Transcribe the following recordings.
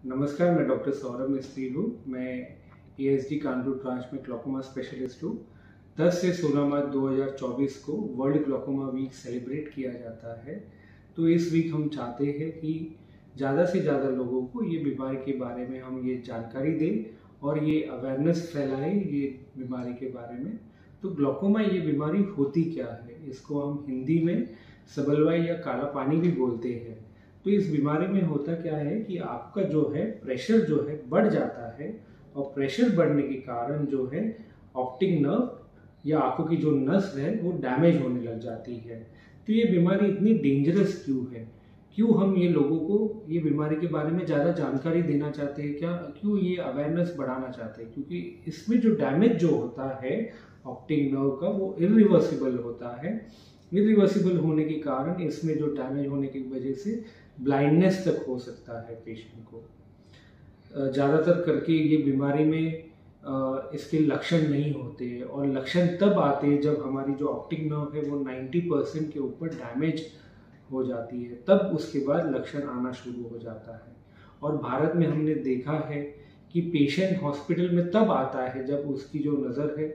नमस्कार, मैं डॉक्टर सौरभ मिस्त्री हूँ। मैं ASD कानपुर ब्रांच में ग्लूकोमा स्पेशलिस्ट हूँ। 10 से 16 मार्च 2024 को वर्ल्ड ग्लूकोमा वीक सेलिब्रेट किया जाता है। तो इस वीक हम चाहते हैं कि ज़्यादा से ज़्यादा लोगों को ये बीमारी के बारे में हम ये जानकारी दें और ये अवेयरनेस फैलाएं ये बीमारी के बारे में। तो ग्लूकोमा ये बीमारी होती क्या है, इसको हम हिंदी में सबलवाई या काला पानी भी बोलते हैं। तो इस बीमारी में होता क्या है कि आपका जो है प्रेशर जो है बढ़ जाता है और प्रेशर बढ़ने के कारण जो है ऑप्टिक नर्व या आंखों की जो नस है वो डैमेज होने लग जाती है। तो ये बीमारी इतनी डेंजरस क्यों है, क्यों हम ये लोगों को ये बीमारी के बारे में ज़्यादा जानकारी देना चाहते हैं, क्यों ये अवेयरनेस बढ़ाना चाहते हैं? क्योंकि इसमें जो डैमेज जो होता है ऑप्टिक नर्व का वो इरिवर्सिबल होता है। इरिवर्सिबल होने के कारण इसमें जो डैमेज होने की वजह से ब्लाइंडनेस तक हो सकता है पेशेंट को। ज़्यादातर करके ये बीमारी में इसके लक्षण नहीं होते और लक्षण तब आते हैं जब हमारी जो ऑप्टिक नर्व है वो 90% के ऊपर डैमेज हो जाती है, तब उसके बाद लक्षण आना शुरू हो जाता है। और भारत में हमने देखा है कि पेशेंट हॉस्पिटल में तब आता है जब उसकी जो नज़र है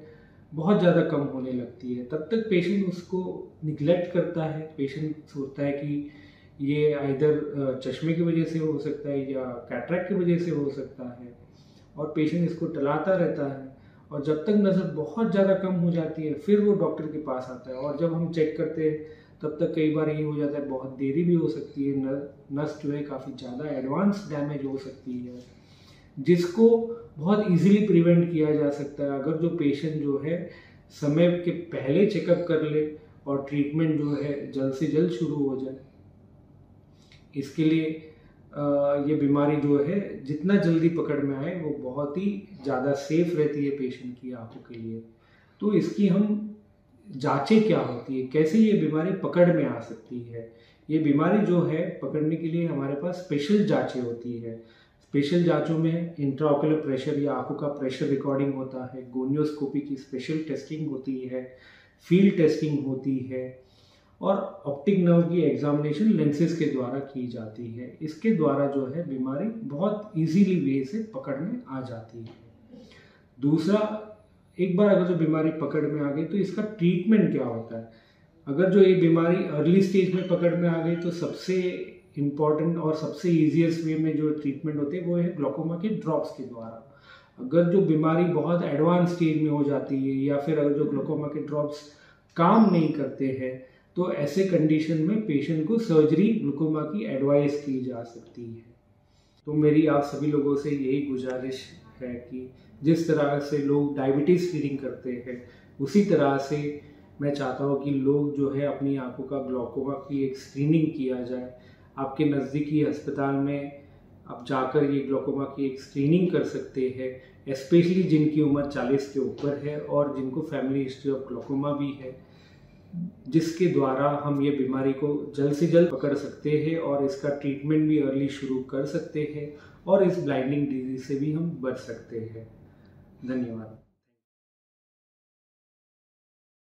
बहुत ज़्यादा कम होने लगती है। तब तक पेशेंट उसको निगलेक्ट करता है। पेशेंट सोचता है कि ये आइदर चश्मे की वजह से हो सकता है या कैटरेक्ट की वजह से हो सकता है और पेशेंट इसको टलाता रहता है। और जब तक नज़र बहुत ज़्यादा कम हो जाती है फिर वो डॉक्टर के पास आता है और जब हम चेक करते हैं तब तक कई बार ये हो जाता है, बहुत देरी भी हो सकती है, नस जो है काफ़ी ज़्यादा एडवांस डैमेज हो सकती है, जिसको बहुत इजीली प्रिवेंट किया जा सकता है अगर जो पेशेंट जो है समय के पहले चेकअप कर ले और ट्रीटमेंट जो है जल्द से जल्द शुरू हो जाए। इसके लिए ये बीमारी जो है जितना जल्दी पकड़ में आए वो बहुत ही ज़्यादा सेफ रहती है पेशेंट की आंखों के लिए। तो इसकी हम जांचें क्या होती है, कैसे ये बीमारी पकड़ में आ सकती है? ये बीमारी जो है पकड़ने के लिए हमारे पास स्पेशल जांचें होती है। स्पेशल जांचों में इंट्राओकुलर प्रेशर या आंखों का प्रेशर रिकॉर्डिंग होता है, गोनियोस्कोपी की स्पेशल टेस्टिंग होती है, फील्ड टेस्टिंग होती है और ऑप्टिक नर्व की एग्जामिनेशन लेंसेज के द्वारा की जाती है। इसके द्वारा जो है बीमारी बहुत इजीली वे से पकड़ में आ जाती है। दूसरा, एक बार अगर जो बीमारी पकड़ में आ गई तो इसका ट्रीटमेंट क्या होता है? अगर जो ये बीमारी अर्ली स्टेज में पकड़ में आ गई तो सबसे इम्पॉर्टेंट और सबसे ईजिएस्ट वे में जो ट्रीटमेंट होते हैं वो है ग्लूकोमा के ड्रॉप्स के द्वारा। अगर जो बीमारी बहुत एडवांस स्टेज में हो जाती है या फिर अगर जो ग्लूकोमा के ड्रॉप्स काम नहीं करते हैं तो ऐसे कंडीशन में पेशेंट को सर्जरी ग्लूकोमा की एडवाइस की जा सकती है। तो मेरी आप सभी लोगों से यही गुजारिश है कि जिस तरह से लोग डायबिटीज़ स्क्रीनिंग करते हैं उसी तरह से मैं चाहता हूँ कि लोग जो है अपनी आंखों का ग्लूकोमा की एक स्क्रीनिंग किया जाए। आपके नज़दीकी अस्पताल में आप जाकर ये ग्लूकोमा की एक स्क्रीनिंग कर सकते हैं, स्पेशली जिनकी उम्र 40 के ऊपर है और जिनको फैमिली हिस्ट्री ऑफ ग्लूकोमा भी है, जिसके द्वारा हम ये बीमारी को जल्द से जल्द पकड़ सकते हैं और इसका ट्रीटमेंट भी अर्ली शुरू कर सकते हैं और इस ब्लाइंडिंग डिजीज से भी हम बच सकते हैं। धन्यवाद।